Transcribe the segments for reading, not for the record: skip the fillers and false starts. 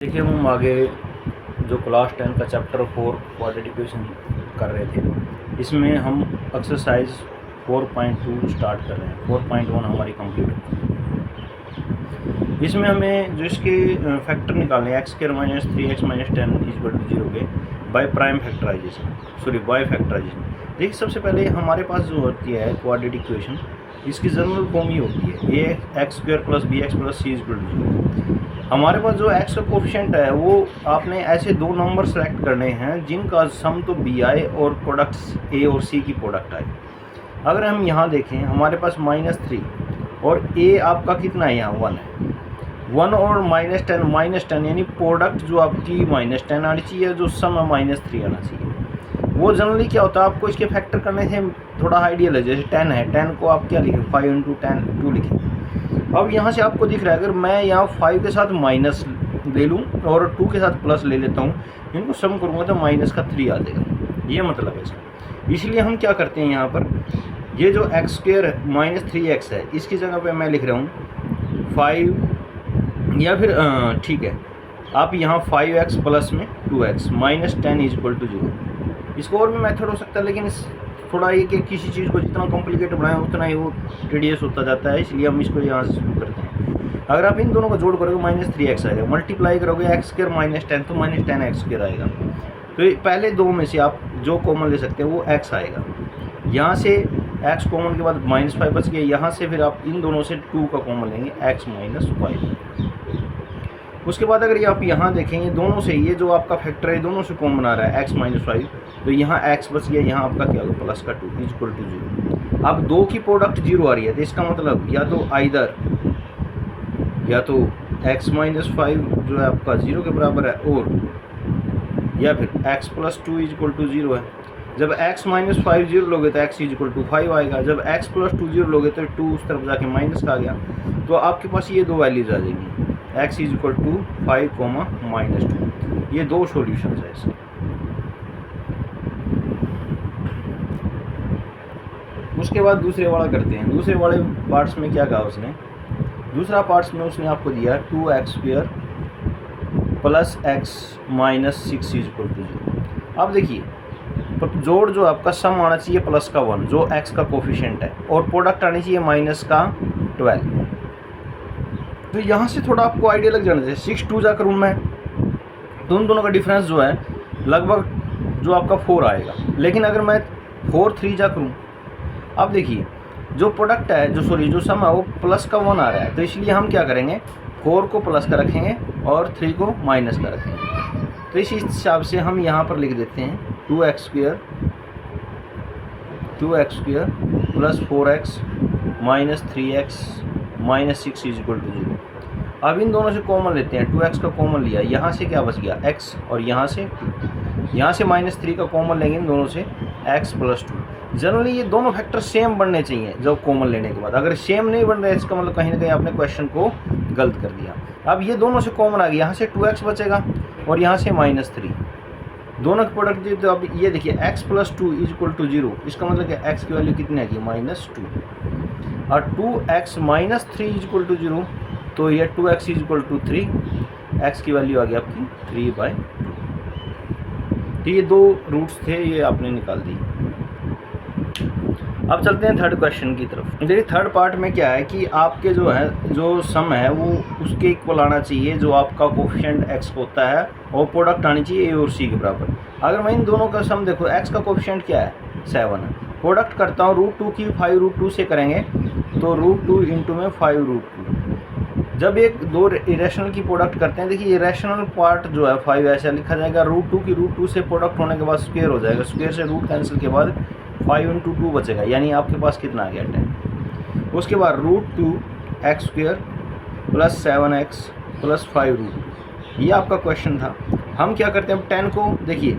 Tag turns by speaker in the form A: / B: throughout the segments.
A: देखिए हम आगे जो क्लास 10 का चैप्टर 4 क्वाड्रेटिक इक्वेशन कर रहे थे, इसमें हम एक्सरसाइज 4.2 स्टार्ट कर रहे हैं। 4.1 हमारी कंप्लीट हो गई। इसमें हमें जो इसके फैक्टर निकालने हैं, x² minus 3x minus 10 equal to 0 के by prime factorisation, by factorisation. देखिए सबसे पहले हमारे पास जो होती है क्वाड्रेटिक इक्वेशन, इसकी जनरल फॉर्म ही होती है ax² plus bx plus c equal to 0। हमारे पास जो x का कोफिशिएंट है वो आपने ऐसे दो नंबर सेलेक्ट करने हैं जिनका सम तो b आए और प्रोडक्ट्स a और c की प्रोडक्ट आए। अगर हम यहाँ देखें, हमारे पास -3 और a आपका कितना है, यहाँ 1 है। 1 और -10 यानी प्रोडक्ट जो आपकी -10 आनी चाहिए, जो सम है -3 आना चाहिए। वो जनरली क्या होता है, आपको इसके फैक्टर करने से थोड़ा आइडियल है। जैसे 10 है, 10 को आप क्या लिखें, 5 × 10 2 लिखें। अब यहाँ से आपको दिख रहा है, अगर मैं यहाँ 5 के साथ माइनस ले लूँ और 2 के साथ प्लस ले लेता हूँ, इनको सम करूँगा तो -3 आ जाएगा। ये मतलब है इसका। इसलिए हम क्या करते हैं, यहाँ पर ये जो x² माइनस 3x है, इसकी जगह पे मैं लिख रहा हूँ 5, या फिर ठीक है, आप यहाँ 5x प्लस में 2x माइनस 10 इक्वल टू 0। इसको और भी मेथड हो सकता है, लेकिन थोड़ा ये कि किसी चीज़ को जितना कॉम्प्लिकेट बनाएं उतना ही वो टीडियस होता जाता है, इसलिए हम इसको यहाँ से शुरू करते हैं। अगर आप इन दोनों को जोड़ करोगे -3x आएगा, मल्टीप्लाई करोगे x² माइनस 10 तो -10x² आएगा। तो पहले दो में से आप जो कॉमन ले सकते हैं वो x आएगा। यहाँ से x कॉमन के बाद -5 बच गया, यहाँ से फिर आप इन दोनों से 2 का कॉमन लेंगे, x - 5। उसके बाद अगर ये आप यहाँ देखेंगे, दोनों से ये जो आपका फैक्टर है दोनों से कॉमन आ रहा है, x - 5, तो यहाँ x बच गया, यहाँ आपका क्या होगा +2 इक्वल टू 0। अब दो की प्रोडक्ट 0 आ रही है, तो इसका मतलब या तो आइदर या तो x - 5 जो है आपका 0 के बराबर है, और या फिर x + 2 इक्वल टू 0 है। जब x - 5 0 लोगे तो x इक्वल टू 5 आएगा। जब x + 2 0 लोगे तो 2 उस तरफ जाके माइनस का आ गया, तो आपके पास ये दो वैल्यूज आ जाएंगी, x इक्वल टू 5, -2। ये दो सॉल्यूशन है इसके। उसके बाद दूसरे वाला करते हैं। दूसरे वाले पार्ट्स में क्या कहा उसने, दूसरा पार्ट्स में उसने आपको दिया 2x² plus x minus 6 equal to 0। अब देखिए, जोड़ जो आपका सम आना चाहिए +1 जो x का कोफिशिएंट है, और प्रोडक्ट आनी चाहिए -12। तो यहाँ से थोड़ा आपको आइडिया लग जाना चाहिए। 6 2 जा करूँ मैं, तो उन दोनों का डिफरेंस जो है लगभग जो आपका 4 आएगा। लेकिन अगर मैं 4 3 जा करूँ, अब देखिए जो प्रोडक्ट है, जो सम है वो +1 आ रहा है, तो इसलिए हम क्या करेंगे, 4 को प्लस का रखेंगे और 3 को माइनस का रखेंगे। तो इस हिसाब से हम यहाँ पर लिख देते हैं 2x² plus 4x minus 3x minus 6 equal to 0। अब इन दोनों से कॉमन लेते हैं, 2x का कॉमन लिया, यहाँ से क्या बच गया x, और यहाँ से 2, यहाँ से -3 का कॉमन लेंगे इन दोनों से, x + 2। जनरली ये दोनों फैक्टर सेम बनने चाहिए जब कॉमन लेने के बाद। अगर सेम नहीं बन रहे, इसका मतलब कहीं ना कहीं आपने क्वेश्चन को गलत कर दिया। अब ये दोनों से कॉमन आ गया, यहाँ से 2x बचेगा और यहाँ से -3, दोनों के प्रोडक्ट दी। तो अब ये देखिए x + 2 इक्वल टू 0, इसका मतलब कि x की वैल्यू कितनी आएगी, -2, और 2x - 3 इक्वल टू 0, तो ये 2x इक्वल टू 3, x की वैल्यू आ गई आपकी 3/2। तो ये दो रूट्स थे, ये आपने निकाल दी। अब चलते हैं थर्ड क्वेश्चन की तरफ। देखिए थर्ड पार्ट में क्या है कि आपके जो है, जो सम है वो उसके इक्वल आना चाहिए जो आपका कोफिशिएंट x होता है, और प्रोडक्ट आनी चाहिए a और c के बराबर। अगर मैं इन दोनों का सम देखो, x का कोफिशिएंट क्या है, 7 है। प्रोडक्ट करता हूँ, √2 की 5√2 से करेंगे, तो √2 इंटू में 5√2। जब एक दो इरेशनल की प्रोडक्ट करते हैं, देखिए इरेशनल पार्ट जो है 5 ऐसा लिखा जाएगा, √2 की √2 से प्रोडक्ट होने के बाद स्क्वायर हो जाएगा, स्क्वायर से रूट कैंसिल के बाद 5 × 2 बचेगा, यानी आपके पास कितना आ गया 10। उसके बाद √2x² प्लस 7x प्लस 5√2, ये आपका क्वेश्चन था। हम क्या करते हैं, अब 10 को देखिए,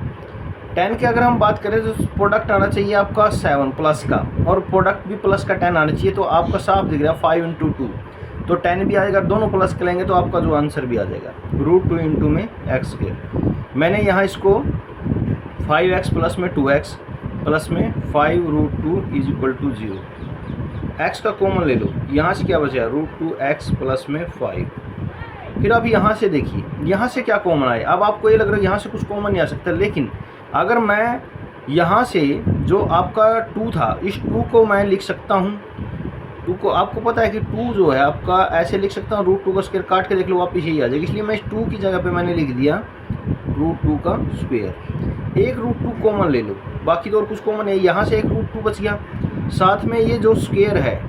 A: 10 की अगर हम बात करें तो प्रोडक्ट आना चाहिए आपका 7 प्लस का, और प्रोडक्ट भी प्लस का 10 आना चाहिए, तो आपका साफ दिख रहा है 5 × 2, तो 10 भी आएगा, दोनों प्लस के लेंगे तो आपका जो आंसर भी आ जाएगा √2 इंटू में x²। मैंने यहाँ इसको 5x प्लस में 2x प्लस में 5√2 इक्वल टू 0, x का कॉमन ले लो, यहाँ से क्या बचेगा √2x प्लस में 5 फिर अब यहाँ से देखिए, यहाँ से क्या कॉमन आए। अब आपको ये लग रहा है यहाँ से कुछ कॉमन नहीं आ सकता, लेकिन अगर मैं यहाँ से जो आपका 2 था, इस 2 को मैं लिख सकता हूँ। 2 को आपको पता है कि 2 जो है आपका ऐसे लिख सकता हूँ, रूट 2 का स्क्वायर काट के देख लो वापस यही आ जाएगा। इसलिए मैं इस 2 की जगह पे मैंने लिख दिया रूट 2 का स्क्वायर। एक रूट 2 कॉमन ले लो, बाकी तो और कुछ कॉमन है। यहाँ से एक रूट 2 बच गया, साथ में ये जो स्क्वायर है,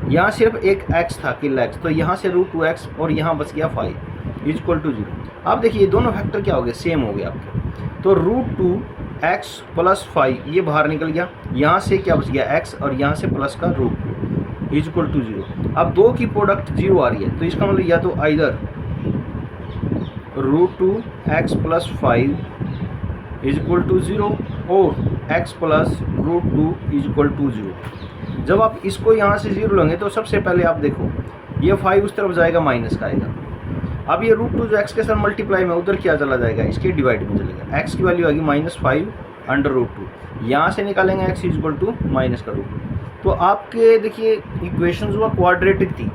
A: यहाँ सिर्फ एक x था, किल x, तो यहाँ से रूट 2x और यहाँ बच गया 5 इक्वल टू 0। अब देखिए ये दोनों फैक्टर क्या हो गए, सेम हो गए आपके। तो रूट 2x प्लस 5 ये बाहर निकल गया, यहाँ से क्या बच गया x और यहाँ से प्लस का रूट 2 इक्वल टू 0। अब दो की प्रोडक्ट 0 आ रही है, तो इसका मतलब या तो either root 2x plus 5 equal to 0 और x plus root 2 equal to 0। जब आप इसको यहाँ से 0 लेंगे तो सबसे पहले आप देखो ये 5 उस तरफ जाएगा, माइनस का आएगा। अब ये रूट 2 जो x के साथ मल्टीप्लाई में उधर क्या चला जाएगा, इसके डिवाइड में चलेगा। x की वैल्यू आएगी -5 अंडर रूट 2, यहाँ से निकालेंगे x इक्वल टू माइनस का रूट 2। तो आपके देखिए इक्वेशन जो क्वाड्रेटिक थी,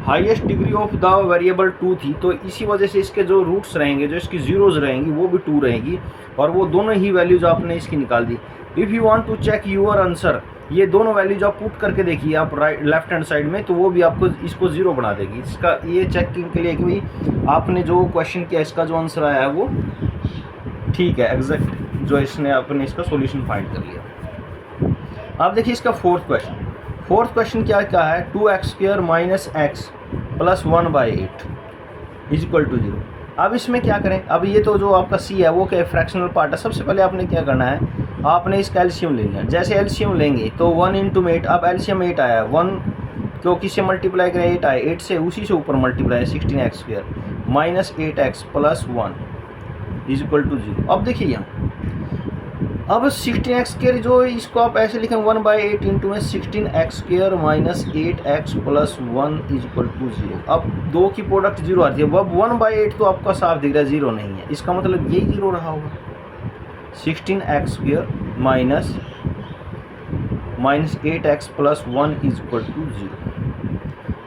A: highest degree of the variable 2 थी, तो इसी वजह से इसके जो रूट्स रहेंगे, जो इसकी जीरोज रहेंगी वो भी 2 रहेगी, और वो दोनों ही वैल्यूज आपने इसकी निकाल दी। If you want to check your answer, ये दोनों वैल्यूज आप पुट करके देखिए आप राइट लेफ्ट हैंड साइड में, तो वो भी आपको इसको 0 बना देगी। इसका ये चेकिंग के लिए कि भाई आपने जो क्वेश्चन किया इसका जो आंसर आया है वो ठीक है, एग्जैक्ट जो इसने आपने इसका सॉल्यूशन फाइंड कर लिया। अब देखिए इसका फोर्थ क्वेश्चन क्या क्या है, 2x² minus x plus 1/8 equal to 0। अब इसमें क्या करें, अब ये तो जो आपका c है वो क्या फ्रैक्शनल पार्ट है। सबसे पहले आपने क्या करना है, आपने इसका एलसीएम लेना है। जैसे एलसीएम लेंगे तो 1 × 8, अब एलसीएम 8 आया, 1 क्योंकि से मल्टीप्लाई करें 8 आए, 8 से उसी से ऊपर multiply 16x² minus 8x plus 1 equal to 0। अब देखिए यहाँ अब 16x² जो इसको आप ऐसे लिखें 1/8 इंटू में 16x² minus 8x plus 1 equal to 0। अब दो की प्रोडक्ट 0 आती है, अब 1/8 तो आपका साफ दिख रहा है 0 नहीं है, इसका मतलब यही 0 रहा होगा। 16x² minus 8x plus 1 equal to 0।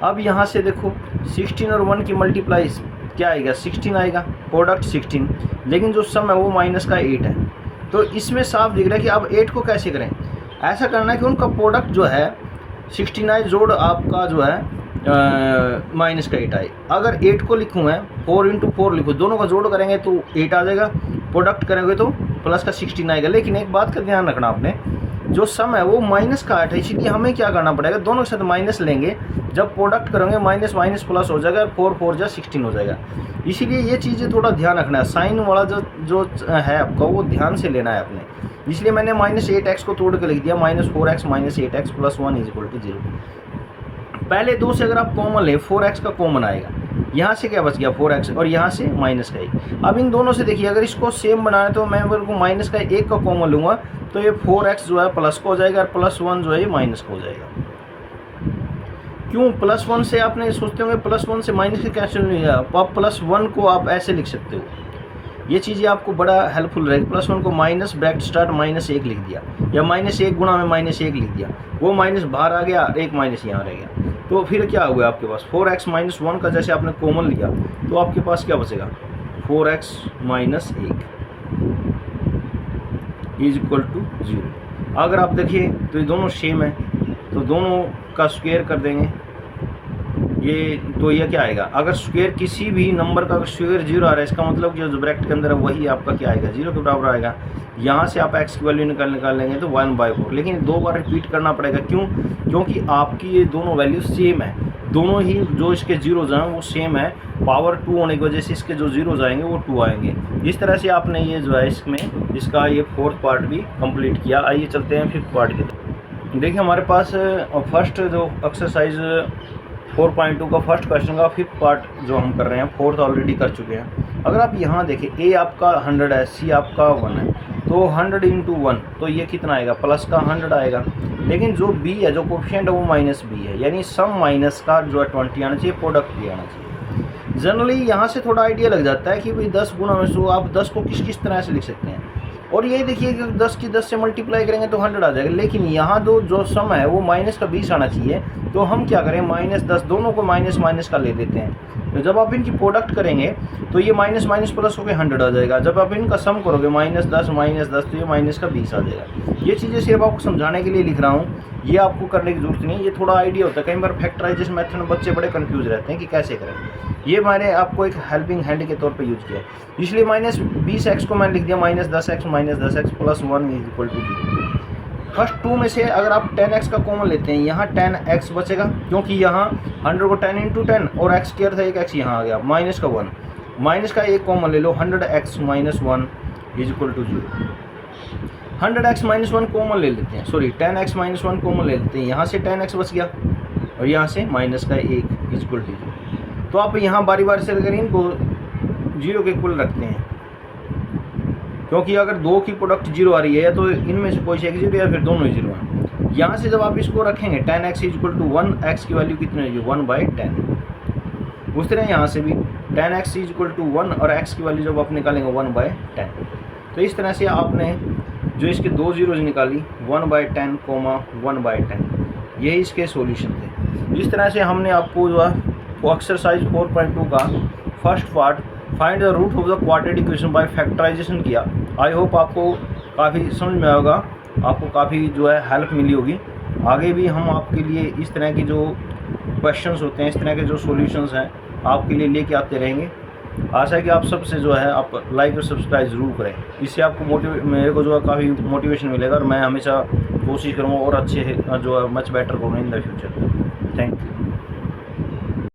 A: अब यहाँ से देखो 16 और 1 की मल्टीप्लाई क्या आएगा, 16 आएगा, प्रोडक्ट 16, लेकिन जो सम है वो माइनस का 8 है। तो इसमें साफ दिख रहा है कि अब 8 को कैसे करें, ऐसा करना है कि उनका प्रोडक्ट जो है 69 जोड़ आपका जो है माइनस का 8 आए। अगर 8 को लिखूँ मैं 4 × 4 लिखूँ, दोनों का जोड़ करेंगे तो 8 आ जाएगा, प्रोडक्ट करेंगे तो प्लस का 16 आएगा। लेकिन एक बात का ध्यान रखना आपने, जो सम है वो माइनस का 8 है, इसीलिए हमें क्या करना पड़ेगा, दोनों के साथ माइनस लेंगे, जब प्रोडक्ट करेंगे माइनस माइनस प्लस हो जाएगा, 4 4 जा 16 हो जाएगा। इसीलिए ये चीज़ें थोड़ा ध्यान रखना है, साइन वाला जो है आपका वो ध्यान से लेना है आपने। इसलिए मैंने -8x को तोड़ के लिख दिया, -4x minus 8x plus 1 equal to 0। पहले दो से अगर आप कॉमन लें 4x का कॉमन आएगा, यहाँ से क्या बच गया 4x और यहाँ से माइनस का 1। अब इन दोनों से देखिए अगर इसको सेम बनाना है तो मैं अगर को माइनस का 1 का कॉमन लूँगा तो ये 4x जो है प्लस का हो जाएगा और प्लस 1 जो है ये माइनस का हो जाएगा। क्यों प्लस 1 से आपने सोचते होंगे प्लस 1 से माइनस का कैसे नहीं है, आप प्लस 1 को आप ऐसे लिख सकते हो, ये चीज़ें आपको बड़ा हेल्पफुल रहेगी। प्लस 1 को माइनस ब्रैकेट स्टार्ट -1 लिख दिया, या -1 गुणा में -1 लिख दिया, वो माइनस बाहर आ गया, एक माइनस यहाँ रह गया, तो फिर क्या हुआ आपके पास 4x माइनस 1 का जैसे आपने कॉमन लिया तो आपके पास क्या बचेगा 4x minus 1 is equal to 0। अगर आप देखिए तो ये दोनों सेम है, तो दोनों का स्क्वायर कर देंगे ये, तो ये क्या आएगा, अगर स्क्वायर किसी भी नंबर का अगर स्क्वायर 0 आ रहा है इसका मतलब कि जो ब्रैकेट के अंदर है वही आपका क्या आएगा 0 के बराबर आएगा। यहाँ से आप x की वैल्यू निकाल लेंगे तो 1/4, लेकिन 2 बार रिपीट करना पड़ेगा। क्यों, क्योंकि आपकी ये दोनों वैल्यू सेम है, दोनों ही जो इसके जीरोज हैं वो सेम है, पावर 2 होने की वजह से इसके जो जीरोज आएंगे वो 2 आएंगे। इस तरह से आपने ये जो है इसमें इसका ये 4th पार्ट भी कंप्लीट किया। आइए चलते हैं 5th पार्ट की। देखिए हमारे पास फर्स्ट जो एक्सरसाइज 4.2 का फर्स्ट क्वेश्चन का 5th पार्ट जो हम कर रहे हैं, 4th ऑलरेडी कर चुके हैं। अगर आप यहाँ देखें a आपका 100 है, c आपका 1 है, तो 100 × 1 तो ये कितना आएगा प्लस का 100 आएगा। लेकिन जो b है, जो कोफिशिएंट है वो -b है, यानी सम माइनस का जो है 20 आना चाहिए, प्रोडक्ट भी आना चाहिए। जनरली यहाँ से थोड़ा आइडिया लग जाता है कि भाई 10 गुना में से आप 10 को किस किस तरह से लिख सकते हैं। और ये देखिए कि 10 की 10 से मल्टीप्लाई करेंगे तो 100 आ जाएगा, लेकिन यहाँ जो सम है वो -20 आना चाहिए। तो हम क्या करें, -10 दोनों को माइनस का ले लेते हैं, तो जब आप इनकी प्रोडक्ट करेंगे तो ये माइनस माइनस प्लस होकर 100 आ जाएगा। जब आप इनका सम करोगे -10 तो ये माइनस का 20 आ जाएगा। ये चीज़ें सिर्फ आपको समझाने के लिए लिख रहा हूँ, ये आपको करने की जरूरत नहीं है, ये थोड़ा आइडिया होता है। कई बार फैक्टराइजेशन मेथड में बच्चे बड़े कंफ्यूज रहते हैं कि कैसे करें। ये मैंने आपको एक हेल्पिंग हैंड के तौर पे यूज किया है, इसलिए -20x को मैंने लिख दिया -10x + 1 = 0। फर्स्ट 2 में से अगर आप 10x का कॉमन लेते हैं, यहाँ 10x बचेगा, क्योंकि यहाँ 100 को 10 × 10 और x स्क्वायर था, एक x यहाँ आ गया, माइनस का 1, माइनस का एक कॉमन ले लो, 100x - 1 = 0। 100x - 1 कॉमन ले लेते हैं, सॉरी 10x - 1 कॉमन ले लेते हैं, यहाँ से 10x बच गया और यहाँ से माइनस का 1 = 0। तो आप यहाँ बारी बारी से अगर इनको 0 के इक्वल रखते हैं, क्योंकि अगर 2 की प्रोडक्ट 0 आ रही है, या तो इनमें से कोई से एक 0 या फिर दोनों ही 0 हैं। यहाँ से जब आप इसको रखेंगे 10x = 1, x की वैल्यू कितनी होगी 1/10। उस तरह यहाँ से भी 10x = 1 और x की वैल्यू जब आप निकालेंगे 1/10। तो इस तरह से आपने जो इसके 2 ज़ीरोज़ निकाली 1/10, 1/10, यही इसके सॉल्यूशन थे। इस तरह से हमने आपको जो है एक्सरसाइज 4.2 का first part find the root of the quadratic equation by factorisation किया। आई होप आपको काफ़ी समझ में आएगा, आपको काफ़ी जो है हेल्प मिली होगी। आगे भी हम आपके लिए इस तरह के जो क्वेश्चंस होते हैं, इस तरह के जो सॉल्यूशंस हैं, आपके लिए लेके आते रहेंगे। आशा है कि आप सबसे जो है आप लाइक और सब्सक्राइब ज़रूर करें, इससे आपको मेरे को जो है काफ़ी मोटिवेशन मिलेगा और मैं हमेशा कोशिश करूँगा और अच्छे जो है मच बेटर करूँ in the future. Thank you.